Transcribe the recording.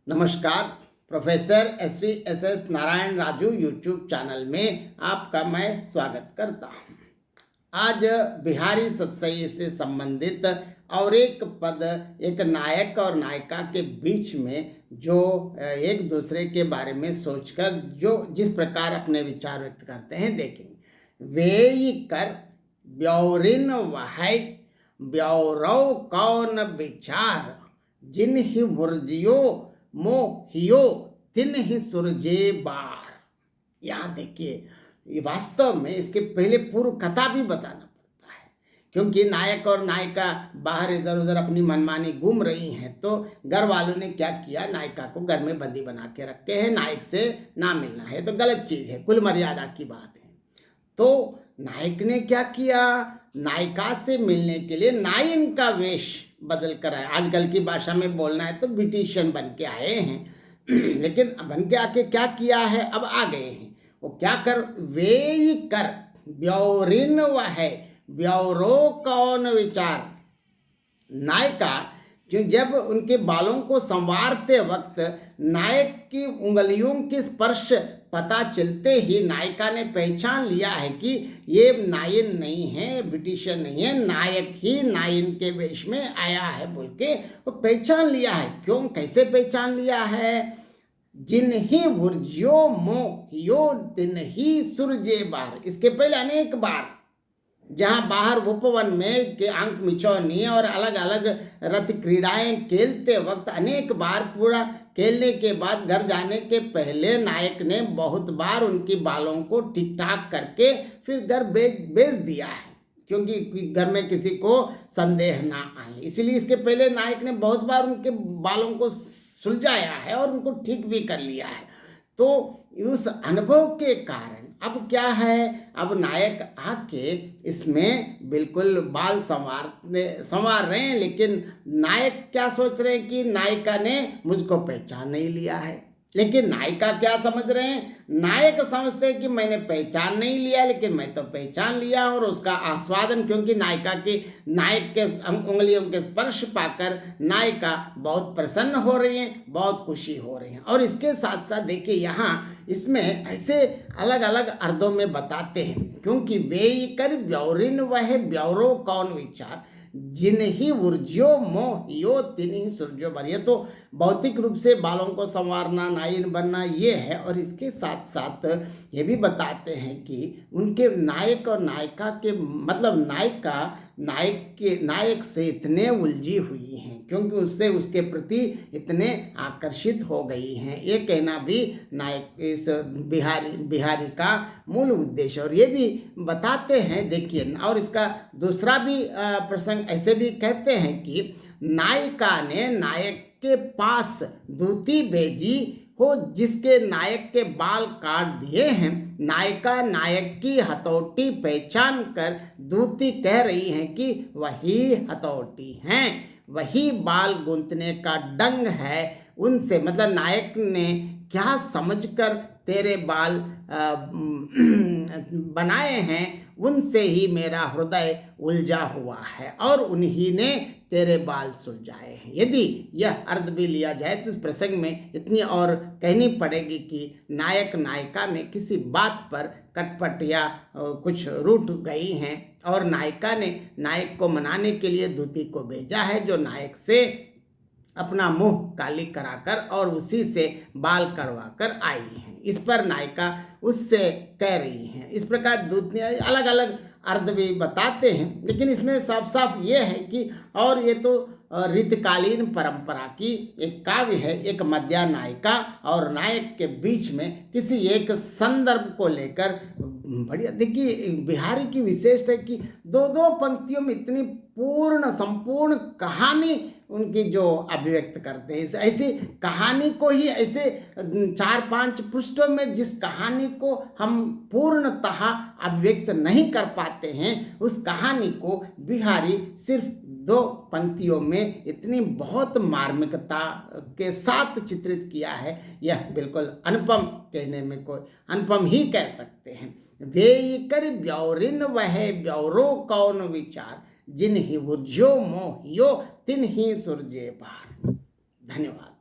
नमस्कार। Professor S Narayan Raju YouTube channel में आपका मैं स्वागत करता हूँ। आज बिहारी सतसई से संबंधित और एक पद, एक नायक और नायिका के बीच में जो एक दूसरे के बारे में सोचकर जो जिस प्रकार अपने विचार व्यक्त करते हैं देखेंगे। वे कर ब्यौरिन वहाय ब्यौरव कौन विचार, जिन ही मुर्जियो मोहियो तिन ही सुरजे बार। यहाँ देखिए, ये वास्तव में इसके पहले पूर्व कथा भी बताना पड़ता है, क्योंकि नायक और नायिका बाहर इधर उधर अपनी मनमानी घूम रही हैं। तो घर वालों ने क्या किया, नायिका को घर में बंदी बना के रखे हैं। नायक से ना मिलना है तो गलत चीज़ है, कुल मर्यादा की बात है। तो नायक ने क्या किया, नायिका से मिलने के लिए नायन का वेश बदल कर आए। आजकल की भाषा में बोलना है तो ब्यूटिशियन बन के आए हैं लेकिन बन के आके क्या किया है, अब आ गए हैं। वो क्या कर, वे कर ब्यौरिन वह ब्यौरो कौन विचार। नायिका जो जब उनके बालों को संवारते वक्त नायक की उंगलियों के स्पर्श पता चलते ही नायिका ने पहचान लिया है कि ये नायन नहीं है, ब्यूटिशियन नहीं है, नायक ही नायन के वेश में आया है बोल के वो पहचान लिया है। क्यों, कैसे पहचान लिया है, जिन ही बुर्जियो मोहियो तिन ही सुरजे बार। इसके पहले अनेक बार जहाँ बाहर उपवन में के आंख मिचौनी और अलग अलग रथ क्रीड़ाएं खेलते वक्त अनेक बार पूरा खेलने के बाद घर जाने के पहले नायक ने बहुत बार उनकी बालों को ठीक ठाक करके फिर घर बेच दिया है, क्योंकि घर में किसी को संदेह ना आए। इसलिए इसके पहले नायक ने बहुत बार उनके बालों को सुलझाया है और उनको ठीक भी कर लिया है। तो उस अनुभव के कारण अब क्या है, अब नायक आके इसमें बिल्कुल बाल संवार रहे हैं, लेकिन नायक क्या सोच रहे हैं कि नायिका ने मुझको पहचान नहीं लिया है। लेकिन नायिका क्या समझ रहे हैं, नायक समझते हैं कि मैंने पहचान नहीं लिया, लेकिन मैं तो पहचान लिया। और उसका आस्वादन, क्योंकि नायिका की नायक के उंगलियों के स्पर्श पाकर नायिका बहुत प्रसन्न हो रही हैं, बहुत खुशी हो रही हैं। और इसके साथ साथ देखिए, यहाँ इसमें ऐसे अलग अलग अर्धों में बताते हैं, क्योंकि वे कर ब्यौरिन वह ब्यौरो कौन विचार, जिन ही उर्जियो मोहियो तिन ही सुरजो बर। ये तो भौतिक रूप से बालों को संवारना, नायन बनना ये है। और इसके साथ साथ ये भी बताते हैं कि उनके नायक और नायिका के मतलब नायिका नायक से इतने उलझी हुई हैं, क्योंकि उससे उसके प्रति इतने आकर्षित हो गई हैं। ये कहना भी नायक इस बिहारी का मूल उद्देश्य। और ये भी बताते हैं, देखिए, और इसका दूसरा भी प्रसंग ऐसे भी कहते हैं कि नायिका ने नायक के पास दूती भेजी हो, जिसके नायक के बाल काट दिए हैं। नायिका नायक की हथौटी पहचान कर दूती कह रही हैं कि वही हथौटी हैं, वही बाल गूंथने का डंग है। उनसे मतलब नायक ने क्या समझकर तेरे बाल बनाए हैं, उनसे ही मेरा हृदय उलझा हुआ है और उन्हीं ने तेरे बाल सुलझाए हैं। यदि यह अर्थ भी लिया जाए तो इस प्रसंग में इतनी और कहनी पड़ेगी कि नायक नायिका में किसी बात पर कटपट या कुछ रूठ गई हैं और नायिका ने नायक को मनाने के लिए दूती को भेजा है, जो नायक से अपना मुंह काली कराकर और उसी से बाल करवा कर आई हैं। इस पर नायिका उससे कह रही हैं। इस प्रकार दूतियाँ अलग अलग अर्थ भी बताते हैं, लेकिन इसमें साफ साफ ये है कि और ये तो रीतकालीन परंपरा की एक काव्य है। एक मध्या नायिका और नायक के बीच में किसी एक संदर्भ को लेकर बढ़िया, देखिए बिहारी की विशेषता है कि दो दो पंक्तियों में इतनी पूर्ण संपूर्ण कहानी उनकी जो अभिव्यक्त करते हैं। ऐसी कहानी को ही ऐसे 4-5 पृष्ठों में जिस कहानी को हम पूर्णतः अभिव्यक्त नहीं कर पाते हैं, उस कहानी को बिहारी सिर्फ 2 पंक्तियों में इतनी बहुत मार्मिकता के साथ चित्रित किया है। यह बिल्कुल अनुपम, कहने में कोई अनुपम ही कह सकते हैं। वे कर ब्यौरिन वह ब्यौरो कौन विचार, जिन ही उर्जियो मोहियो तिन ही सुरजे बार। धन्यवाद।